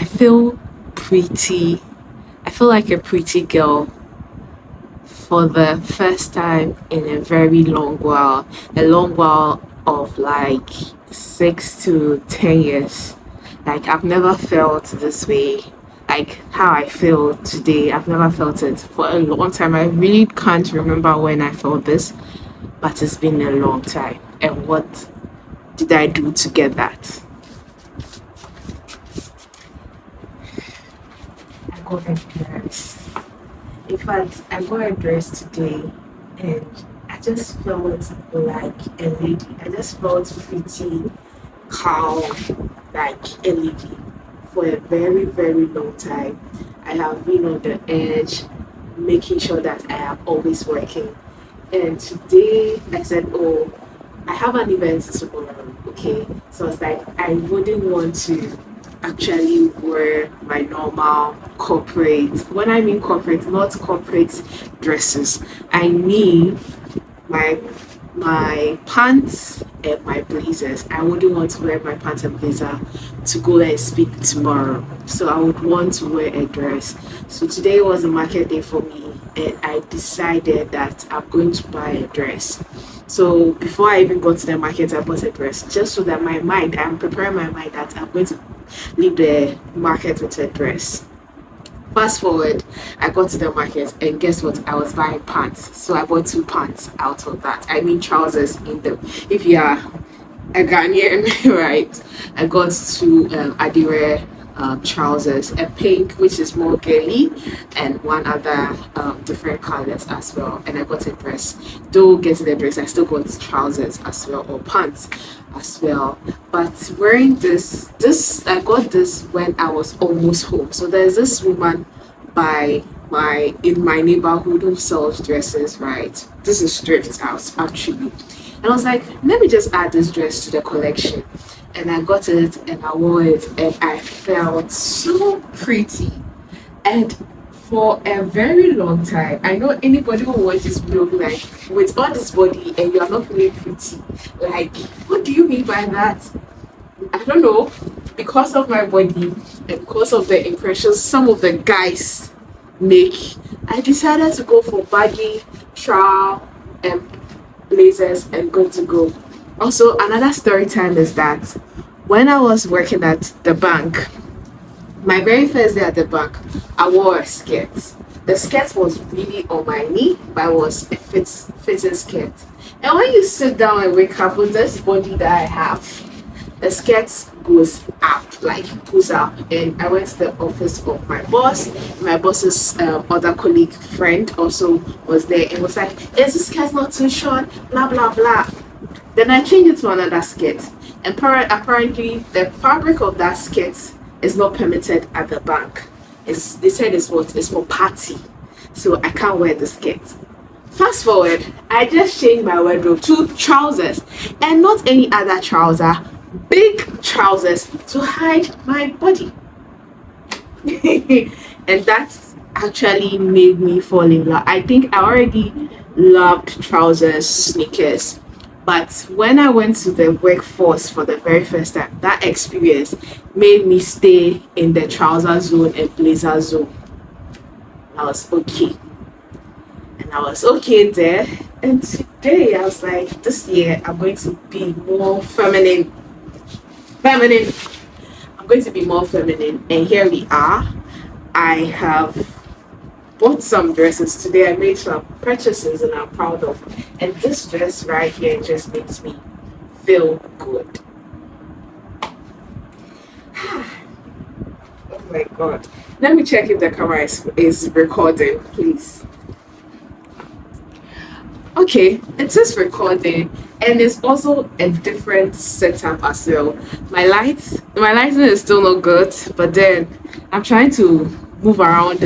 I feel pretty. I feel like a pretty girl for the first time in a very long while. A long while of like 6 to 10 years. Like I've never felt this way. Like how I feel today, I've never felt it for a long time. I really can't remember when I felt this, but it's been a long time. And what did I do to get that? I got a dress. In fact, I got a dress today and I just felt like a lady. I just felt pretty calm, like a lady. For a very, very long time, I have been on the edge, making sure that I am always working. And today I said, oh, I have an event tomorrow, okay? So it's like I wouldn't want to actually wear my normal corporate. When I mean corporate, not corporate dresses. I mean my my pants and my blazers. I wouldn't want to wear my pants and blazer to go and speak tomorrow. So I would want to wear a dress. So today was a market day for me and I decided that I'm going to buy a dress. So before I even got to the market, I bought a dress just so that I'm preparing my mind that I'm going to leave the market with a dress. Fast forward, I got to the market and guess what? I was buying pants. So I bought two pants out of that. I mean trousers in them. If you are a Ghanaian, right? I got two Adire trousers, a pink which is more girly, and one other different colors as well. And I got a dress. Though getting the dress, I still got trousers as well or pants as well. But wearing this I got this when I was almost home. So there's this woman by my in my neighborhood who sells dresses, right? This is thrift house actually. And I was like, let me just add this dress to the collection. And I got it and I wore it and I felt so pretty. And for a very long time, I know anybody who watches this video will be like, with all this body and you are not feeling pretty. Like, what do you mean by that? I don't know. Because of my body and because of the impressions some of the guys make, I decided to go for baggy, trowel, and blazers and good to go. Also, another story time is that when I was working at the bank, my very first day at the bank, I wore a skirt. The skirt was really on my knee, but it was a fitting skirt. And when you sit down and wake up with this body that I have, the skirt goes up, like goes up. And I went to the office of my boss. My boss's other colleague friend also was there and was like, is this skirt not too short? Blah, blah, blah. Then I changed it to another skirt. And apparently, the fabric of that skirt is not permitted at the bank. They said it's what? It's for party. So I can't wear the skirt. Fast forward, I just changed my wardrobe to trousers. And not any other trouser, big trousers to hide my body. And that's actually made me fall in love. I think I already loved trousers, sneakers. But when I went to the workforce for the very first time, that experience made me stay in the trouser zone and blazer zone. I was okay. And I was okay there. And today I was like, this year I'm going to be more feminine. Feminine. I'm going to be more feminine. And here we are. I have bought some dresses today. I made some purchases and I'm proud of. And this dress right here just makes me feel good. Oh my god. Let me check if the camera is recording, please. Okay, it is recording and it's also a different setup as well. My lighting is still not good, but then I'm trying to move around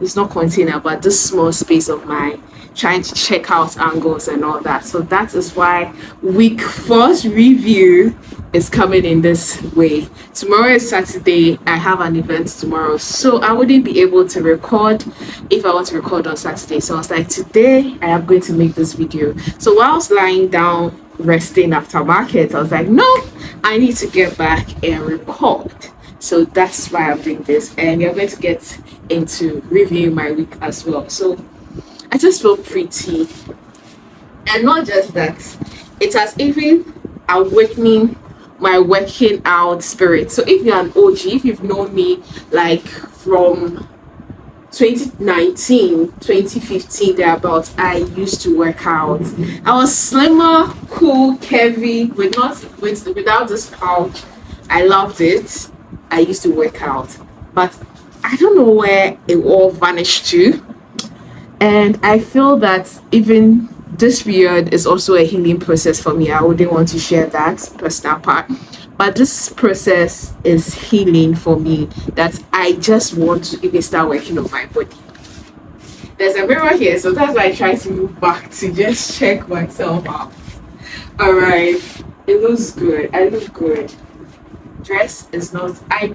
it's not container, but this small space of mine, trying to check out angles and all that. So that is why week 4's review is coming in this way. Tomorrow is Saturday. I have an event tomorrow, so I wouldn't be able to record if I want to record on Saturday. So I was like, today I am going to make this video. So while I was lying down resting after market, I was like, no, I need to get back and record. So that's why I'm doing this, and we are going to get into reviewing my week as well. So I just feel pretty, and not just that, it has even awakening my working out spirit. So if you're an OG, if you've known me like from 2019, 2015, thereabouts, I used to work out. I was slimmer, cool, curvy, without this pouch. I loved it. I used to work out, but I don't know where it all vanished to. And I feel that even this period is also a healing process for me. I wouldn't want to share that personal part, but this process is healing for me, that I just want to even start working on my body. There's a mirror here, so that's why I try to move back to just check myself out. All right, it looks good. I look good. Dress is not. I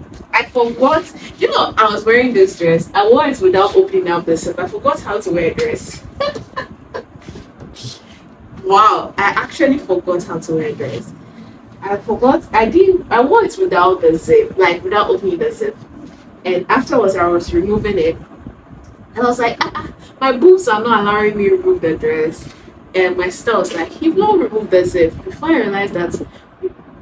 forgot. I was wearing this dress. I wore it without opening up the zip. I forgot how to wear a dress. Wow, I actually forgot how to wear a dress. I forgot. I wore it without the zip, like without opening the zip. And afterwards, I was removing it, and I was like, my boobs are not allowing me to remove the dress. And my sister was like, you've not removed the zip. Before I realized that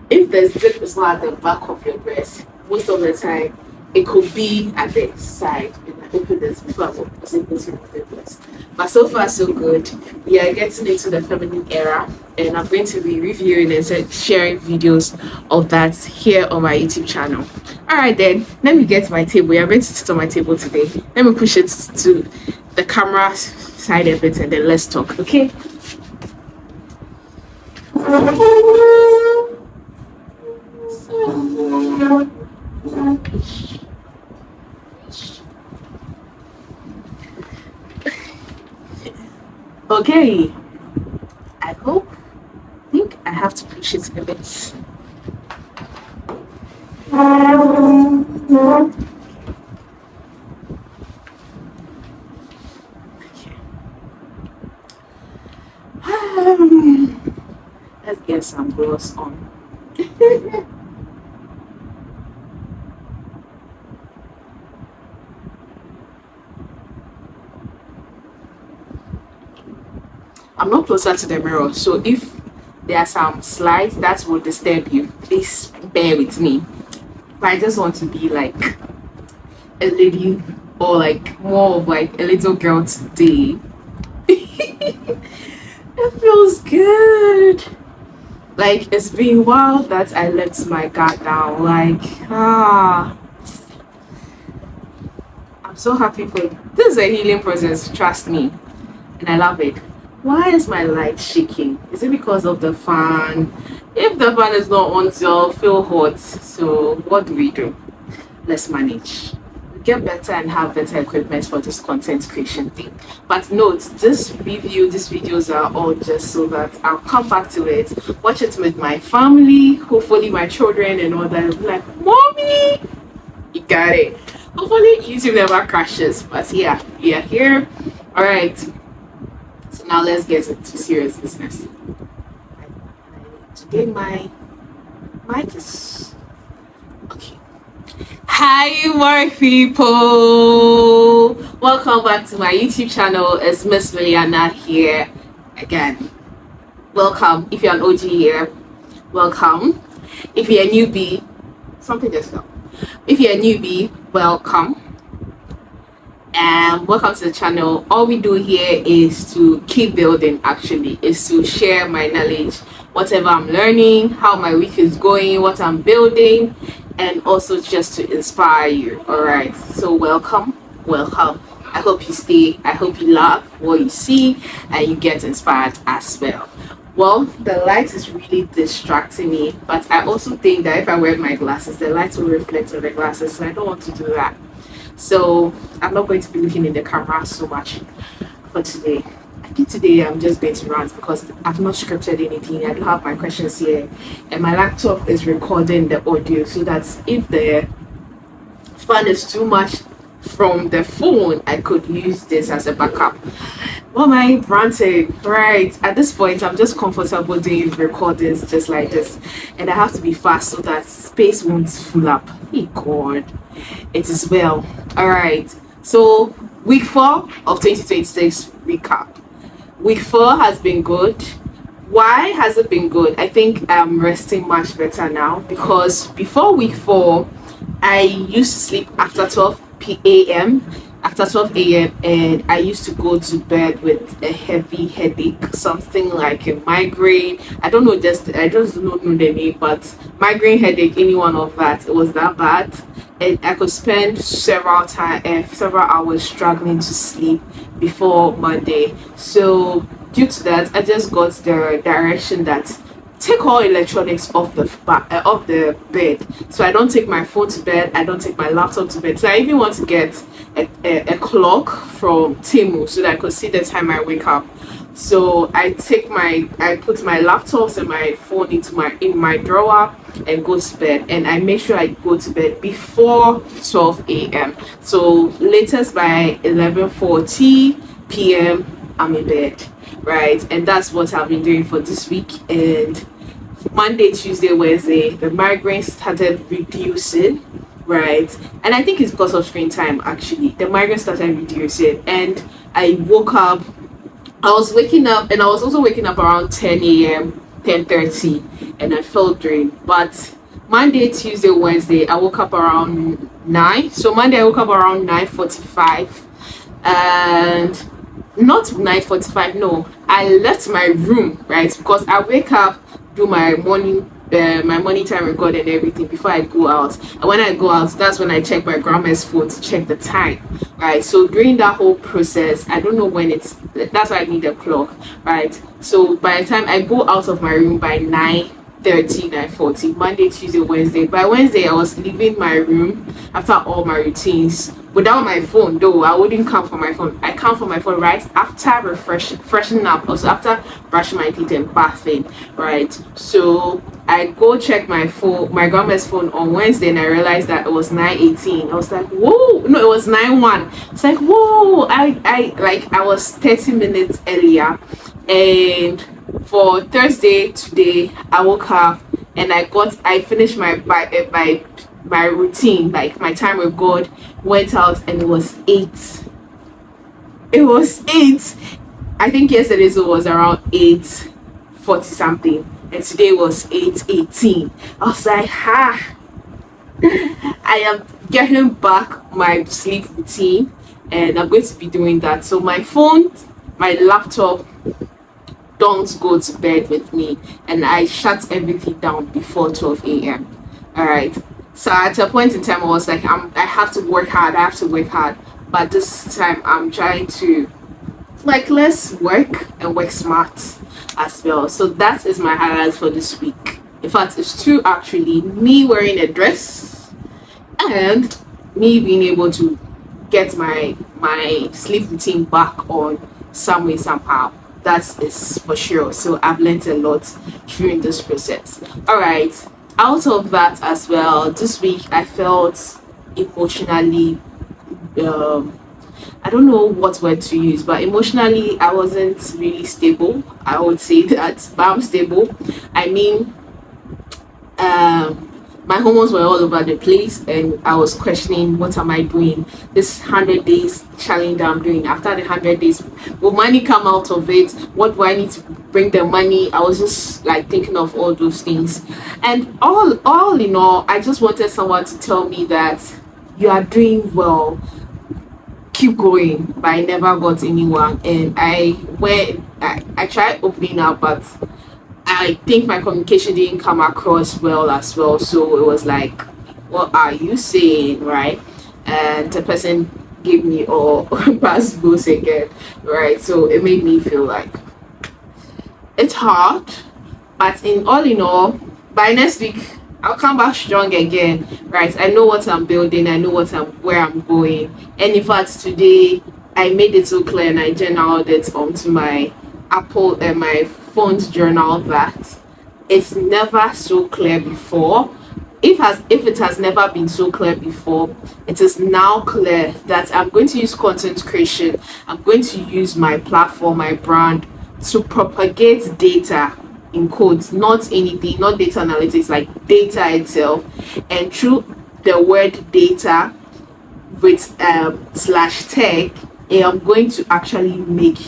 if the zip is not at the back of your dress, most of the time it could be at the side. And I opened this before I was able to remove the dress. But so far, so good. We are getting into the feminine era, and I'm going to be reviewing and sharing videos of that here on my YouTube channel. All right, then, let me get my table. We are going to sit on my table today. Let me push it to the camera side of it, and then let's talk, okay? Okay, think I have to push it a bit. Let's get some gloss on. I'm not closer to the mirror, so if there are some slides that will disturb you, please bear with me. But I just want to be like a lady, or like more of like a little girl today. It feels good. Like, it's been a while that I let my guard down. Like, I'm so happy for this is a healing process, trust me. And I love it. Why is my light shaking? Is it because of the fan? If the fan is not on, you'll feel hot. So what do we do? Let's manage. Get better and have better equipment for this content creation thing. But note, these videos are all just so that I'll come back to it, watch it with my family, hopefully my children and all that. Like, mommy, you got it. Hopefully YouTube never crashes. But yeah, we are here. All right. So now let's get into serious business. Today my mic is okay. Hi, more people. Welcome back to my YouTube channel. It's Miss Mailiana here again. Welcome. If you're an OG here, welcome. If you're a newbie, something just fell. If you're a newbie, welcome. And welcome to the channel. All we do here is to keep building, actually, is to share my knowledge, whatever I'm learning, how my week is going, what I'm building, and also just to inspire you. All right, so welcome. I hope you stay. I hope you love what you see and you get inspired as well. Well, the light is really distracting me, but I also think that if I wear my glasses, the light will reflect on the glasses, and I don't want to do that. So I'm not going to be looking in the camera so much for today. I think today I'm just going to rant because I've not scripted anything. I don't have my questions here, and my laptop is recording the audio, so that if the fan is too much from the phone, I could use this as a backup. What am I ranting? Right. At this point, I'm just comfortable doing recordings just like this. And I have to be fast so that space won't fill up. Hey God. It is well. Alright. So week 4 of 2026 recap. Week 4 has been good. Why has it been good? I think I'm resting much better now because before week 4, I used to sleep after 12 a.m. After 12 a.m. and I used to go to bed with a heavy headache, something like a migraine. I just don't know the name, but migraine headache, any one of that. It was that bad, and I could spend several hours struggling to sleep before Monday. So due to that, I just got the direction that take all electronics off the bed. So I don't take my phone to bed. I don't take my laptop to bed. So I even want to get a clock from Timu so that I could see the time I wake up. So I put my laptops and my phone in my drawer and go to bed. And I make sure I go to bed before 12 a.m. So latest by 11:40 p.m. I'm in bed, right? And that's what I've been doing for this week. And Monday, Tuesday, Wednesday, the migraine started reducing, right? And I think it's because of screen time actually. The migraine started reducing, and I woke up. I was waking up, and I was also waking up around 10 a.m., 10:30, and I felt drained. But Monday, Tuesday, Wednesday, I woke up around 9. So Monday, I woke up around 9:45, and not 9:45, no, I left my room, right? Because I wake up, do my morning time record and everything before I go out. And when I go out, that's when I check my grandma's phone to check the time, right? So during that whole process, I don't know when that's why I need a clock, right? So by the time I go out of my room by 9:30, 9:40, Monday, Tuesday, Wednesday. By Wednesday, I was leaving my room after all my routines without my phone. Though I wouldn't come for my phone. I come for my phone right after freshening up, also after brushing my teeth and bathing, right? So I go check my grandma's phone on Wednesday, and I realized that it was 9:18. I was like, whoa, no, it was 9:01. It's like, whoa, I was 30 minutes earlier. And for Thursday today, I woke up and I finished my routine, like my time with God, went out, and it was 8. It was 8. I think yesterday so it was around 8:40 something, and today was 8:18. I was like, ha, I am getting back my sleep routine, and I'm going to be doing that. So my phone, my laptop don't go to bed with me, and I shut everything down before 12 a.m. All right. So at a point in time, I was like, I have to work hard. I have to work hard. But this time, I'm trying to like let's work and work smart as well. So that is my highlights for this week. In fact, it's two actually: me wearing a dress and me being able to get my sleep routine back on some way somehow. That is for sure. So I've learned a lot during this process. All right. Out of that as well, this week I felt emotionally I don't know what word to use, but emotionally I wasn't really stable. I would say that, but I'm stable. I mean, my hormones were all over the place, and I was questioning what am I doing, this 100 days challenge that I'm doing. After the 100 days, will money come out of it? What do I need to bring the money? I was just like thinking of all those things, and all in all, I just wanted someone to tell me that you are doing well, keep going. But I never got anyone, and I tried opening up, but I think my communication didn't come across well as well. So it was like, what are you saying, right? And the person gave me all past goes again, right? So it made me feel like it's hard, but in all, by next week I'll come back strong again, right? I know what I'm building, I know where I'm going. And in fact today I made it so clear, and I journaled it onto my Apple and my phone's journal, that it's never so clear before if it has never been so clear before, it is now clear that I'm going to use content creation. I'm going to use my platform, my brand, to propagate data, in quotes, not anything, not data analytics, like data itself. And through the word data with slash tech, I'm going to actually make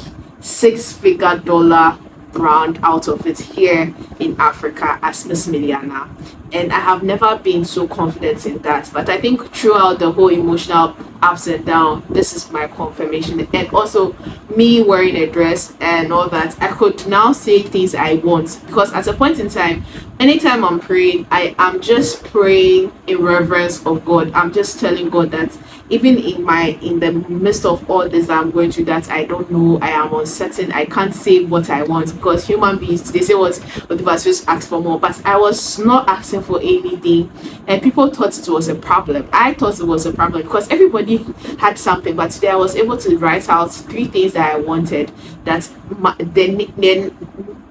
six-figure dollar brand out of it here in Africa as Miss Mailiana. And I have never been so confident in that. But I think throughout the whole emotional ups and downs, this is my confirmation. And also me wearing a dress and all that, I could now say things I want. Because at a point in time, anytime I'm praying, I am just praying in reverence of God. I'm just telling God that even in the midst of all this I'm going through, that I don't know, I am uncertain, I can't say what I want, because human beings, they say what the verse ask for more, but I was not asking for anything. And people thought it was a problem. I thought it was a problem because everybody had something, but today I was able to write out three things that I wanted. Then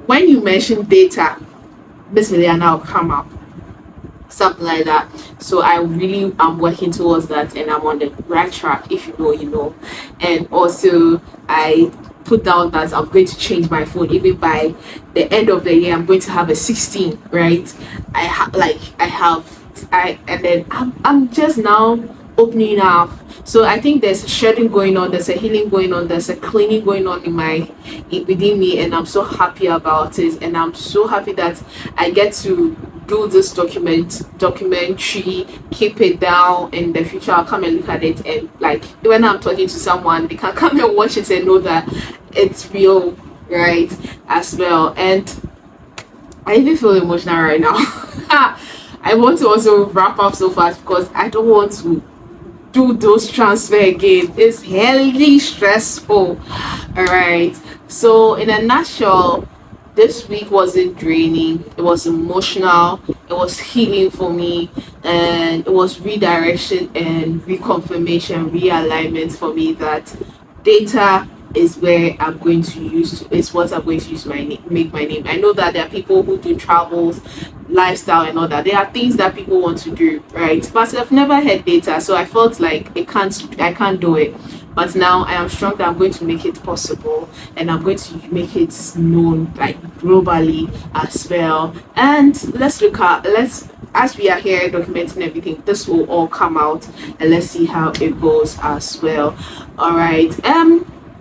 when you mention data, Miss Mailiana will come up, something like that. So I really am working towards that, and I'm on the right track. If you know, you know. And also, I put down that I'm going to change my phone. Even by the end of the year, I'm going to have a 16. Right? I have I and then I'm just now opening up. So I think there's a shedding going on, there's a healing going on, there's a cleaning going on within me, and I'm so happy about it. And I'm so happy that I get to do this documentary, keep it down. In the future I'll come and look at it, and like when I'm talking to someone, they can come and watch it and know that it's real, right? As well. And I even feel emotional right now. I want to also wrap up so fast because I don't want to do those transfer again. It's hellly stressful. All right. So in a nutshell, this week wasn't draining. It was emotional. It was healing for me, and it was redirection and reconfirmation, realignment for me that data is where I'm going to use is what I'm going to use my name, make my name. I know that there are people who do travels, lifestyle and all that. There are things that people want to do, right? But I've never had data, so I felt like I can't do it. But now I am strong that I'm going to make it possible, and I'm going to make it known like globally as well. And let's as we are here documenting everything, this will all come out, and let's see how it goes as well. All right.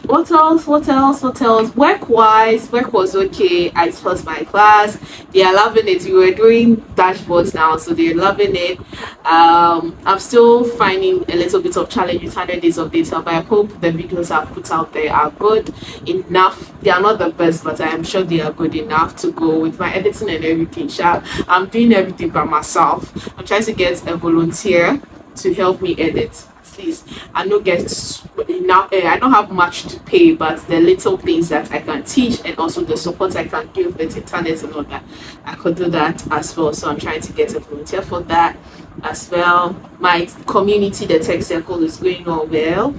What else? What else? What else? Work wise, work was okay. I taught my class. They are loving it. We were doing dashboards now, so they're loving it. I'm still finding a little bit of challenge with 100 days of data, but I hope the videos I've put out there are good enough. They are not the best, but I am sure they are good enough to go with my editing and everything. I'm doing everything by myself. I'm trying to get a volunteer to help me edit. Please, I don't get enough. I don't have much to pay, but the little things that I can teach, and also the support I can give with internet and all that, I could do that as well. So I'm trying to get a volunteer for that as well. My community, the tech circle, is going on well.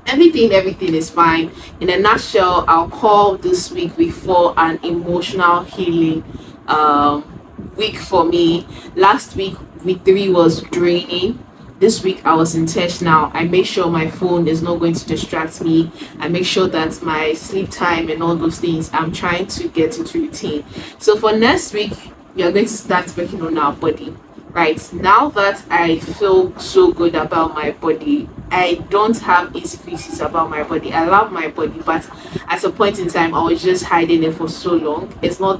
Everything is fine. In a nutshell, I'll call this week before an emotional healing week for me. Last week 3 was draining. This week I was intentional. I make sure my phone is not going to distract me. I make sure that my sleep time and all those things, I'm trying to get into routine. So for next week, we are going to start working on our body. Right now that I feel so good about my body, I don't have insecurities about my body. I love my body, but at a point in time I was just hiding it for so long. It's not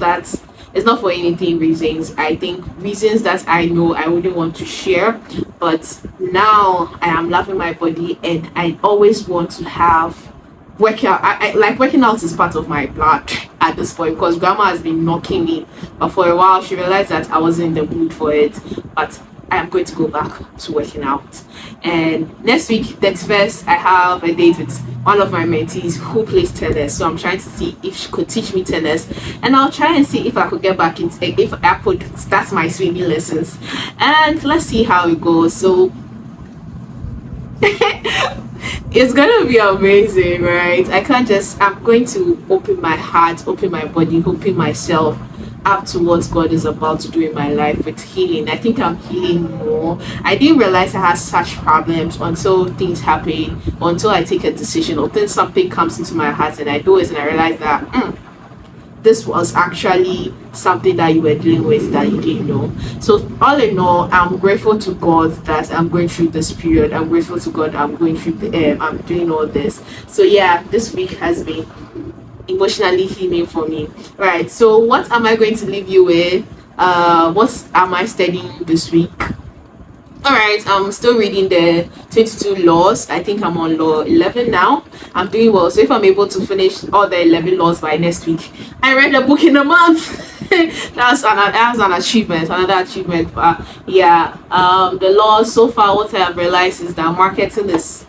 for anything reasons. I think reasons that I know I wouldn't want to share. But now I am loving my body, and I always want to have workout. I like working out is part of my blood at this point, because grandma has been knocking me. But for a while she realized that I wasn't in the mood for it. But I am going to go back to working out. And next week, 31st, I have a date with one of my mentees who plays tennis. So I'm trying to see if she could teach me tennis. And I'll try and see if I could get back into if I could start my swimming lessons. And let's see how it goes. So it's gonna be amazing, right? I'm going to open my heart, open my body, open myself up to what God is about to do in my life with healing. I think I'm healing more. I didn't realize I had such problems until things happen, until I take a decision, or then something comes into my heart and I do it and I realize that this was actually something that you were dealing with that you didn't know. So all in all, I'm grateful to God that I'm going through this period. I'm grateful to God I'm going through I'm doing all this. So yeah, this week has been emotionally healing for me. Right. So what am I going to leave you with? What am I studying this week? All right, I'm still reading the 22 laws. I think I'm on law 11 now. I'm doing well. So if I'm able to finish all the 11 laws by next week, I read a book in a month. That's an achievement, another achievement. Yeah, the laws so far, what I have realized is that marketing is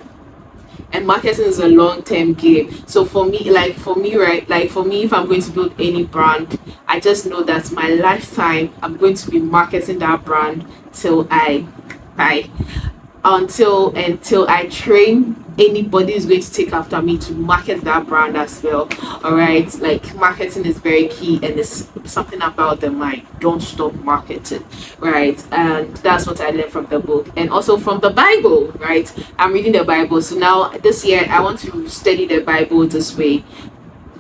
a long-term game. So for me, if I'm going to build any brand, I just know that my lifetime I'm going to be marketing that brand till I until I train anybody who's going to take after me to market that brand as well. All right, like marketing is very key, and it's something about the mind. Don't stop marketing, right? And that's what I learned from the book, and also from the Bible. Right, I'm reading the Bible, so now this year I want to study the Bible this way.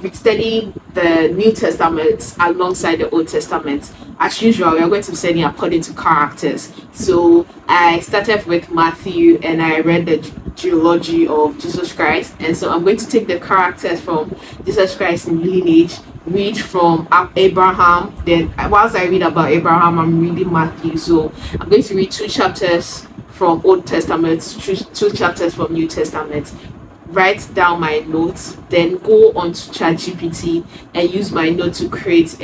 We study the New Testament alongside the Old Testament. As usual, we are going to be studying according to characters. So I started with Matthew and I read the genealogy of Jesus Christ. And so I'm going to take the characters from Jesus Christ in lineage, read from Abraham. Then, whilst I read about Abraham, I'm reading Matthew. So I'm going to read two chapters from Old Testament, two chapters from New Testament, write down my notes, then go on to ChatGPT and use my note to create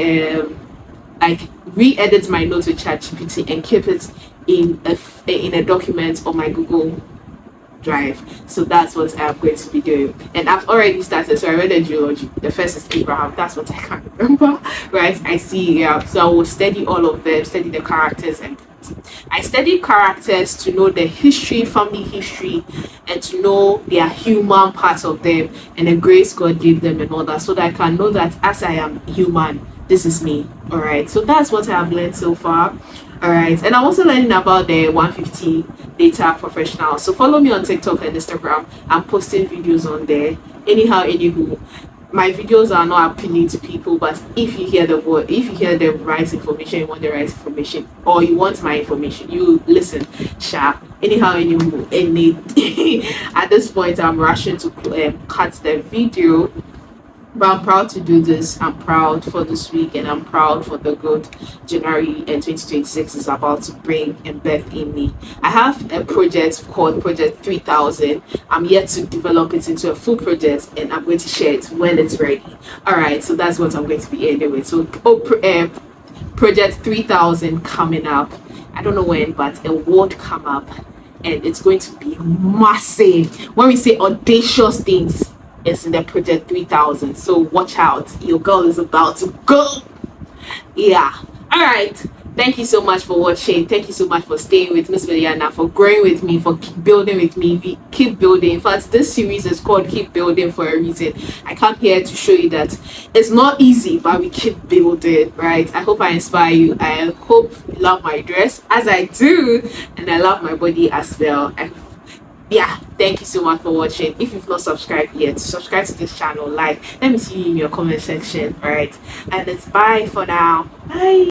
like re-edit my notes with ChatGPT and keep it in a document on my Google Drive. So that's what I'm going to be doing. And I've already started. So I read the geology. The first is Abraham. That's what I can't remember. Right? I see. Yeah. So I will study all of them, study the characters, and I study characters to know the history, family history, and to know their human parts of them and the grace God gave them and all that, so that I can know that as I am human, this is me. All right. So that's what I have learned so far. All right. And I'm also learning about the 150 data professional. So follow me on TikTok and Instagram. I'm posting videos on there. Anyhow, anywho, my videos are not appealing to people, but if you hear the word, if you hear the right information, you want the right information, or you want my information, you listen. Sharp. Anyhow, any at this point, I'm rushing to cut the video. But I'm proud to do this. I'm proud for this week, and I'm proud for the good January and 2026 is about to bring and birth in me. I have a project called Project 3000. I'm yet to develop it into a full project, and I'm going to share it when it's ready. All right, so that's what I'm going to be ending with. So, Project 3000 coming up. I don't know when, but a word come up, and it's going to be massive. When we say audacious things, it's in the Project 3000. So watch out. Your girl is about to go. Yeah. All right. Thank you so much for watching. Thank you so much for staying with Miss Mailiana, for growing with me, for keep building with me. We keep building. In fact, this series is called Keep Building for a reason. I come here to show you that it's not easy, but we keep building, right? I hope I inspire you. I hope you love my dress as I do, and I love my body as well. Yeah, thank you so much for watching. If you've not subscribed yet, subscribe to this channel, like, let me see you in your comment section. All right, and it's bye for now. Bye.